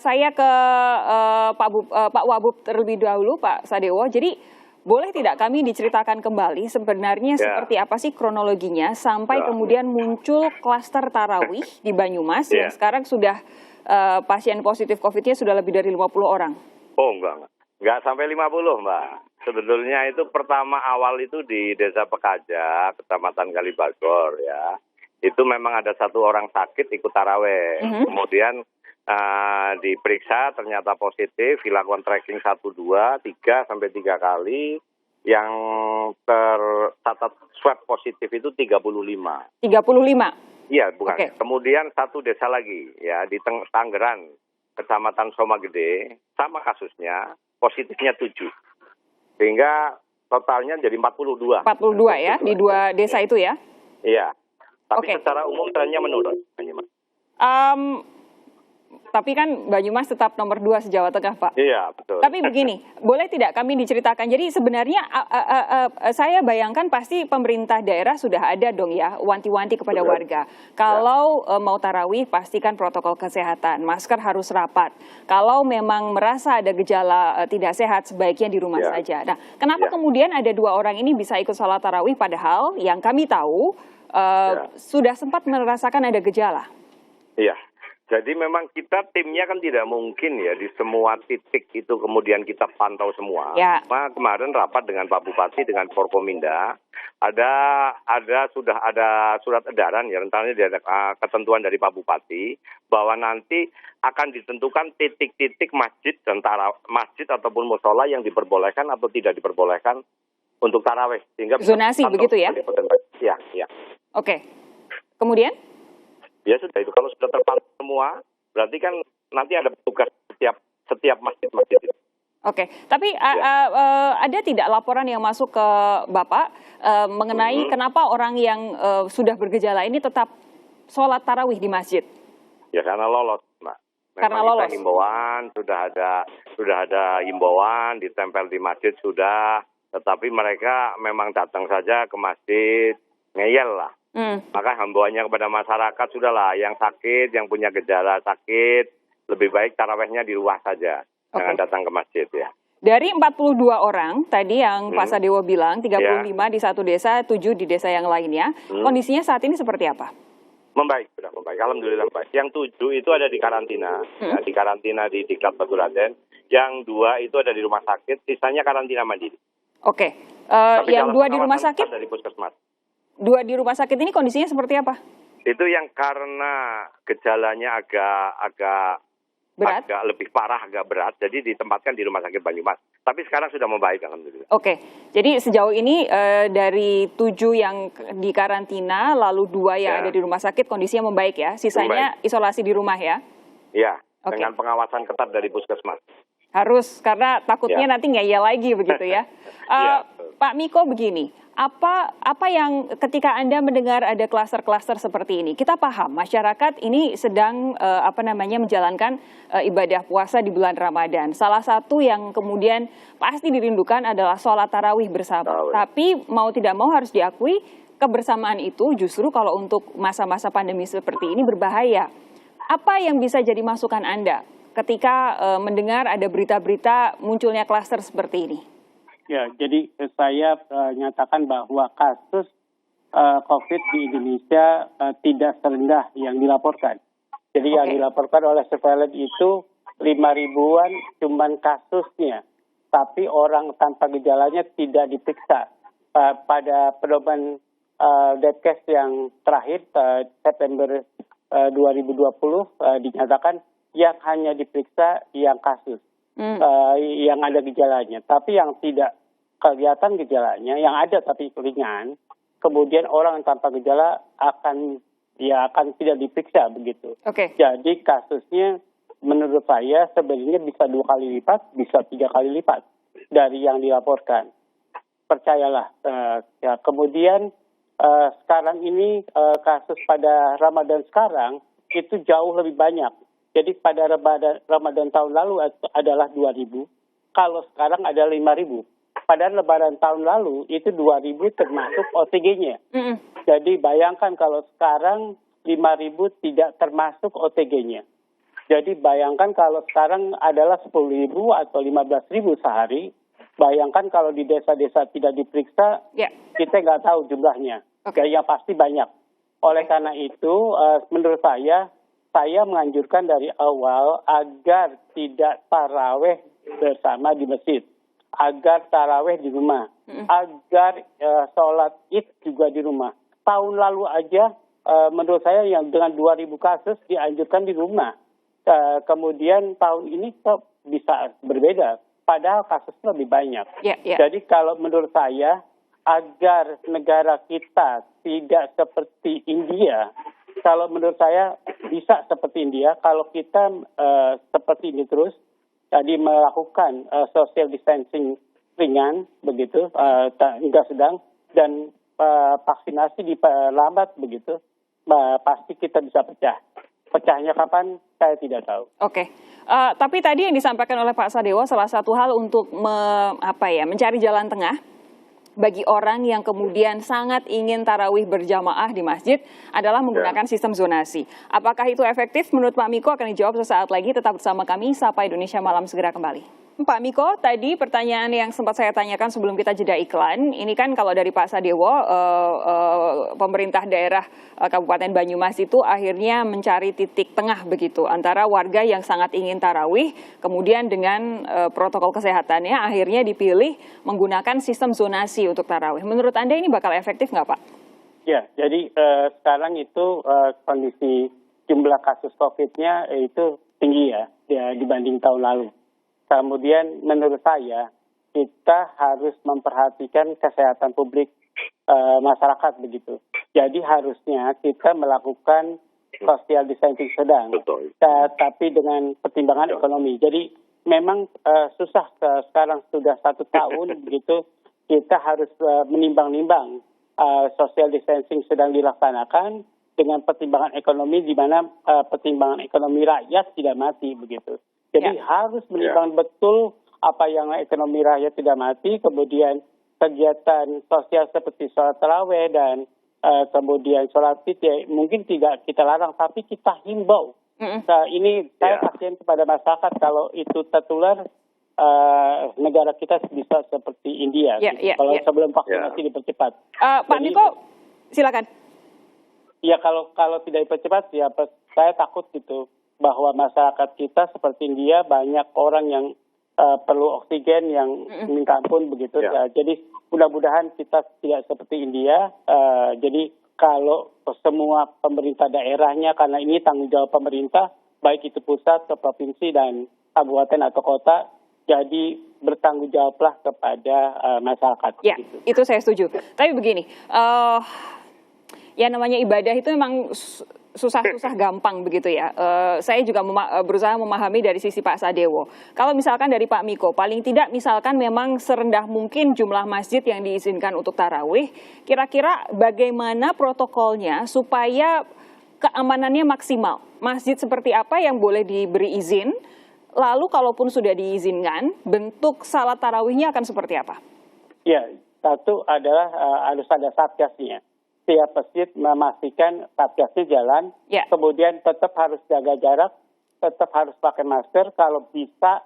Saya ke Pak Wabub terlebih dahulu, Pak Sadewo. Jadi boleh tidak kami diceritakan kembali sebenarnya seperti apa sih kronologinya sampai kemudian muncul klaster tarawih di Banyumas yang sekarang sudah pasien positif COVID-nya sudah lebih dari 50 orang. Oh enggak sampai 50 Mbak. Sebetulnya itu pertama awal itu di Desa Pekaja, Kecamatan Kalibagor ya. Itu memang ada satu orang sakit ikut taraweh. Kemudian diperiksa ternyata positif, dilakukan tracking 1, 2, 3 sampai 3 kali. Yang tercatat swab positif itu 35. 35? Iya, bukan. Okay. Kemudian satu desa lagi ya di Tanggeran, Kecamatan Somagede, sama kasusnya, positifnya 7. Sehingga totalnya jadi 42. 42 ya, di 2 desa itu ya? Iya. Tapi secara umum trennya menurun. Tapi kan Banyumas tetap nomor 2 se-Jawa Tengah, Pak. Iya, betul. Tapi begini, boleh tidak kami diceritakan? Jadi sebenarnya saya bayangkan pasti pemerintah daerah sudah ada dong ya, wanti-wanti kepada warga. Kalau mau tarawih, pastikan protokol kesehatan, masker harus rapat. Kalau memang merasa ada gejala tidak sehat, sebaiknya di rumah saja. Nah, kenapa kemudian ada 2 orang ini bisa ikut sholat tarawih, padahal yang kami tahu sudah sempat merasakan ada gejala? Iya. Jadi memang kita timnya kan tidak mungkin ya di semua titik itu kemudian kita pantau semua. Nah, kemarin rapat dengan Pak Bupati dengan Forkominda, sudah ada surat edaran ya, rencananya ada ketentuan dari Pak Bupati bahwa nanti akan ditentukan titik-titik masjid dan masjid ataupun musola yang diperbolehkan atau tidak diperbolehkan untuk tarawih, sehingga zonasi begitu ya? Ya. Oke. Kemudian? Ya sudah, itu kalau sudah terpantau semua, berarti kan nanti ada petugas setiap masjid-masjid itu. Oke, tapi ada tidak laporan yang masuk ke Bapak mengenai kenapa orang yang sudah bergejala ini tetap sholat tarawih di masjid? Ya karena lolos, Mbak. Karena lolos. Himbauan sudah ada himbauan ditempel di masjid sudah, tetapi mereka memang datang saja ke masjid, ngeyel lah. Maka himbauannya kepada masyarakat sudahlah, yang sakit, yang punya gejala sakit, lebih baik tarawehnya di rumah saja, jangan datang ke masjid ya. Dari 42 orang tadi yang Pak Sadewo bilang, 35 di satu desa, 7 di desa yang lainnya, kondisinya saat ini seperti apa? Membaik, sudah membaik, alhamdulillah membaik. Yang 7 itu ada di karantina, di karantina di Diklat Baturadèn. Yang 2 itu ada di rumah sakit, sisanya karantina mandiri. Oke, yang 2 di rumah sakit? Dari puskesmas. 2 di rumah sakit ini kondisinya seperti apa? Itu yang karena gejalanya agak lebih parah, agak berat, jadi ditempatkan di rumah sakit Banyumas. Tapi sekarang sudah membaik, alhamdulillah. Oke, jadi sejauh ini dari 7 yang di karantina, lalu 2 yang ada di rumah sakit, kondisinya membaik ya? Sisanya isolasi di rumah ya? Iya, dengan pengawasan ketat dari puskesmas. Harus, karena takutnya nanti ngeyel lagi begitu ya. Pak Miko begini, apa yang ketika Anda mendengar ada klaster-klaster seperti ini, kita paham masyarakat ini sedang menjalankan ibadah puasa di bulan Ramadan. Salah satu yang kemudian pasti dirindukan adalah sholat tarawih bersama. Tapi mau tidak mau harus diakui kebersamaan itu justru kalau untuk masa-masa pandemi seperti ini berbahaya. Apa yang bisa jadi masukan Anda ketika mendengar ada berita-berita munculnya klaster seperti ini? Ya, jadi saya nyatakan bahwa kasus COVID di Indonesia tidak serendah yang dilaporkan. Jadi yang dilaporkan oleh surveillance itu 5.000-an cuman kasusnya, tapi orang tanpa gejalanya tidak diperiksa. Pada pedoman Deadcast yang terakhir September 2020 dinyatakan yang hanya diperiksa yang kasus. Yang ada gejalanya, tapi yang tidak kelihatan gejalanya, yang ada tapi ringan, kemudian orang tanpa gejala akan tidak diperiksa begitu. Jadi kasusnya menurut saya sebenarnya bisa 2 kali lipat, bisa 3 kali lipat dari yang dilaporkan. Percayalah. Kemudian sekarang ini kasus pada Ramadan sekarang itu jauh lebih banyak. Jadi pada Ramadan tahun lalu adalah 2.000, kalau sekarang ada 5.000. Pada Lebaran tahun lalu itu 2.000 termasuk OTG-nya. Jadi bayangkan kalau sekarang 5.000 tidak termasuk OTG-nya. Jadi bayangkan kalau sekarang adalah 10.000 atau 15.000 sehari, bayangkan kalau di desa-desa tidak diperiksa, kita nggak tahu jumlahnya. Yang pasti banyak. Oleh karena itu, menurut saya menganjurkan dari awal agar tidak taraweh bersama di masjid, agar taraweh di rumah, agar sholat id juga di rumah. Tahun lalu aja, menurut saya yang dengan 2.000 kasus dianjurkan di rumah. Kemudian tahun ini bisa berbeda, padahal kasusnya lebih banyak. Jadi kalau menurut saya, agar negara kita tidak seperti India, kalau menurut saya bisa seperti India, kalau kita seperti ini terus, tadi melakukan social distancing ringan, begitu, hingga sedang, dan vaksinasi diperlambat, begitu, pasti kita bisa pecah. Pecahnya kapan, saya tidak tahu. Tapi tadi yang disampaikan oleh Pak Sadewo, salah satu hal untuk mencari jalan tengah bagi orang yang kemudian sangat ingin tarawih berjamaah di masjid adalah menggunakan sistem zonasi. Apakah itu efektif? Menurut Pak Miko akan dijawab sesaat lagi. Tetap bersama kami, Sapa Indonesia Malam segera kembali. Pak Miko, tadi pertanyaan yang sempat saya tanyakan sebelum kita jeda iklan, ini kan kalau dari Pak Sadewo, pemerintah daerah Kabupaten Banyumas itu akhirnya mencari titik tengah begitu, antara warga yang sangat ingin tarawih, kemudian dengan protokol kesehatannya akhirnya dipilih menggunakan sistem zonasi untuk tarawih. Menurut Anda ini bakal efektif nggak Pak? Ya, jadi sekarang itu kondisi jumlah kasus COVID-nya itu tinggi ya dibanding tahun lalu. Kemudian menurut saya kita harus memperhatikan kesehatan publik masyarakat begitu. Jadi harusnya kita melakukan social distancing sedang, tapi dengan pertimbangan ekonomi. Jadi memang susah sekarang sudah 1 tahun begitu kita harus menimbang-nimbang social distancing sedang dilaksanakan dengan pertimbangan ekonomi, di mana pertimbangan ekonomi rakyat tidak mati begitu. Jadi harus menimbang betul apa yang ekonomi rakyat tidak mati, kemudian kegiatan sosial seperti sholat taraweh dan kemudian sholat id ya mungkin tidak kita larang, tapi kita himbau. Ini saya kasihan kepada masyarakat kalau itu tertular, negara kita bisa seperti India. Kalau sebelum vaksinasi dipercepat. Pak Miko, silakan. Ya kalau tidak dipercepat ya saya takut gitu, bahwa masyarakat kita seperti India banyak orang yang perlu oksigen yang minta ampun begitu. Jadi mudah-mudahan kita tidak seperti India. Jadi kalau semua pemerintah daerahnya, karena ini tanggung jawab pemerintah, baik itu pusat, ke provinsi dan kabupaten atau kota, jadi bertanggung jawablah kepada masyarakat. Ya, gitu. Itu saya setuju. Tapi begini, ya namanya ibadah itu memang susah-susah gampang begitu ya. Saya juga berusaha memahami dari sisi Pak Sadewo. Kalau misalkan dari Pak Miko, paling tidak misalkan memang serendah mungkin jumlah masjid yang diizinkan untuk tarawih, kira-kira bagaimana protokolnya supaya keamanannya maksimal? Masjid seperti apa yang boleh diberi izin? Lalu kalaupun sudah diizinkan, bentuk salat tarawihnya akan seperti apa? Ya, satu adalah harus ada satgasnya. Setiap masjid memastikan satgasnya jalan, kemudian tetap harus jaga jarak, tetap harus pakai masker, kalau bisa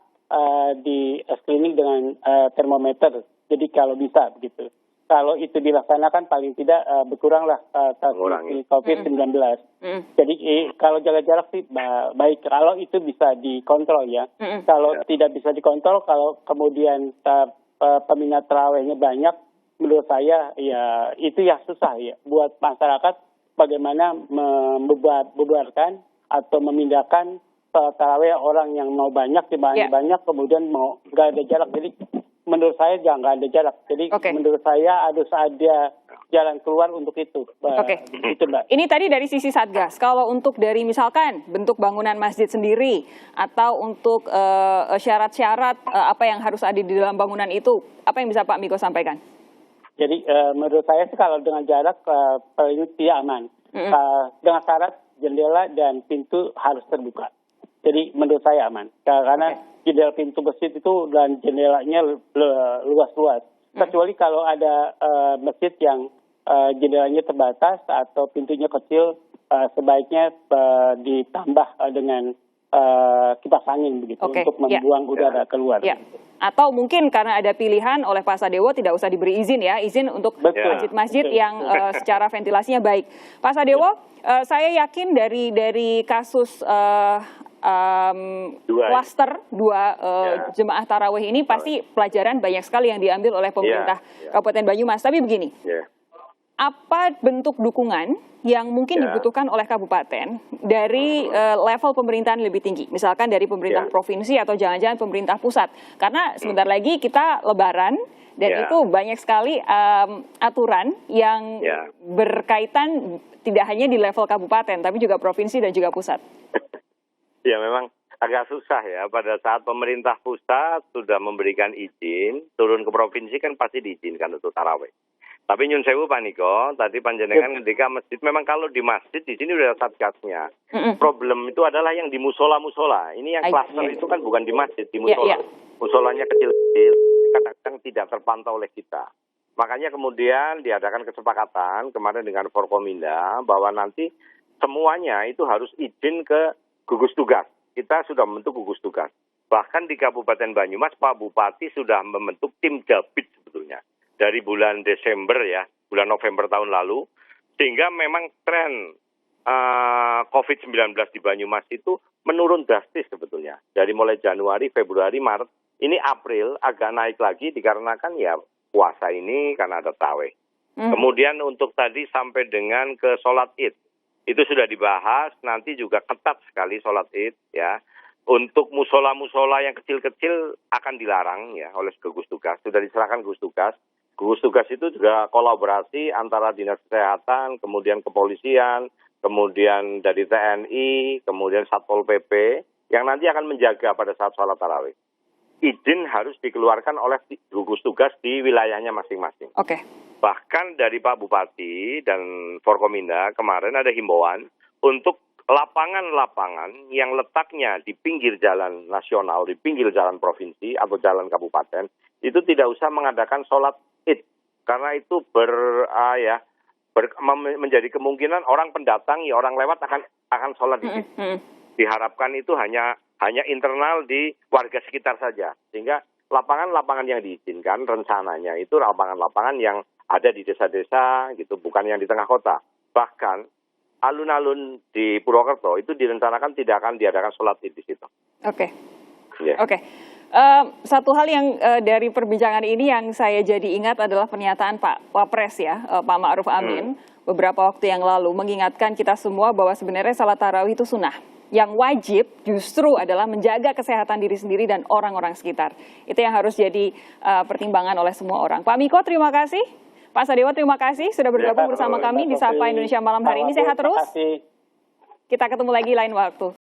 di screening dengan termometer. Jadi kalau bisa begitu. Kalau itu dilaksanakan paling tidak berkuranglah transmisi COVID-19. Jadi kalau jaga jarak sih baik, kalau itu bisa dikontrol ya. Kalau tidak bisa dikontrol, kalau kemudian peminat tarawihnya banyak, menurut saya ya itu ya susah ya buat masyarakat bagaimana membubarkan atau memindahkan tarawih orang yang mau banyak banyak kemudian mau nggak ada jarak. Jadi menurut saya jangan nggak ada jarak. Jadi menurut saya harus ada jalan keluar untuk itu. Itu, Mbak. Ini tadi dari sisi Satgas. Kalau untuk dari misalkan bentuk bangunan masjid sendiri atau untuk syarat-syarat apa yang harus ada di dalam bangunan itu, apa yang bisa Pak Miko sampaikan? Jadi menurut saya sih kalau dengan jarak paling tidak aman. Dengan syarat jendela dan pintu harus terbuka. Jadi menurut saya aman. Karena jendela pintu masjid itu dan jendelanya luas-luas. Kecuali kalau ada masjid yang jendelanya terbatas atau pintunya kecil, sebaiknya ditambah dengan kipas angin begitu untuk membuang udara keluar. Ya. Atau mungkin karena ada pilihan oleh Pak Sadewo tidak usah diberi izin ya, izin untuk masjid-masjid yang secara ventilasinya baik. Pak Sadewo, saya yakin dari kasus klaster dua jemaah tarawih ini pasti pelajaran banyak sekali yang diambil oleh pemerintah Kabupaten Banyumas. Tapi begini, apa bentuk dukungan yang mungkin dibutuhkan oleh kabupaten dari level pemerintahan lebih tinggi, misalkan dari pemerintah provinsi atau jangan-jangan pemerintah pusat, karena sebentar lagi kita Lebaran dan itu banyak sekali aturan yang berkaitan tidak hanya di level kabupaten tapi juga provinsi dan juga pusat. Ya memang agak susah ya, pada saat pemerintah pusat sudah memberikan izin, turun ke provinsi kan pasti diizinkan untuk tarawih. Tapi nyun sewu Pak Niko, tadi panjenengan ketika masjid, memang kalau di masjid di sini udah satgasnya. Problem itu adalah yang di musola-musola. Ini yang klaster itu kan bukan di masjid, di musola. Musolanya kecil-kecil, kadang-kadang tidak terpantau oleh kita. Makanya kemudian diadakan kesepakatan kemarin dengan Forkominda bahwa nanti semuanya itu harus izin ke gugus tugas. Kita sudah membentuk gugus tugas. Bahkan di Kabupaten Banyumas, Pak Bupati sudah membentuk tim Dabit sebetulnya. Dari bulan Desember ya, bulan November tahun lalu, sehingga memang tren COVID-19 di Banyumas itu menurun drastis sebetulnya. Dari mulai Januari, Februari, Maret, ini April agak naik lagi dikarenakan ya puasa ini karena ada tarawih. Kemudian untuk tadi sampai dengan ke sholat Id, itu sudah dibahas, nanti juga ketat sekali sholat Id ya. Untuk musola-musola yang kecil-kecil akan dilarang ya oleh gugus tugas, sudah diserahkan gugus tugas. Gugus tugas itu juga kolaborasi antara Dinas Kesehatan, kemudian kepolisian, kemudian dari TNI, kemudian Satpol PP, yang nanti akan menjaga pada saat sholat tarawih. Izin harus dikeluarkan oleh gugus tugas di wilayahnya masing-masing. Bahkan dari Pak Bupati dan Forkominda kemarin ada himbauan untuk lapangan-lapangan yang letaknya di pinggir jalan nasional, di pinggir jalan provinsi atau jalan kabupaten, itu tidak usah mengadakan sholat Id. Karena itu menjadi kemungkinan orang pendatang, ya orang lewat akan sholat di situ. Diharapkan itu hanya internal di warga sekitar saja. Sehingga lapangan-lapangan yang diizinkan rencananya itu lapangan-lapangan yang ada di desa-desa gitu, bukan yang di tengah kota. Bahkan alun-alun di Purwokerto itu direncanakan tidak akan diadakan sholat Id di situ. Satu hal yang dari perbincangan ini yang saya jadi ingat adalah pernyataan Pak Wapres ya, Pak Ma'ruf Amin, beberapa waktu yang lalu mengingatkan kita semua bahwa sebenarnya salat tarawih itu sunnah. Yang wajib justru adalah menjaga kesehatan diri sendiri dan orang-orang sekitar. Itu yang harus jadi pertimbangan oleh semua orang. Pak Miko, terima kasih. Pak Sadewo, terima kasih sudah bergabung bersama kami di Sapa Indonesia Malam hari ini. Sehat terus. Kita ketemu lagi lain waktu.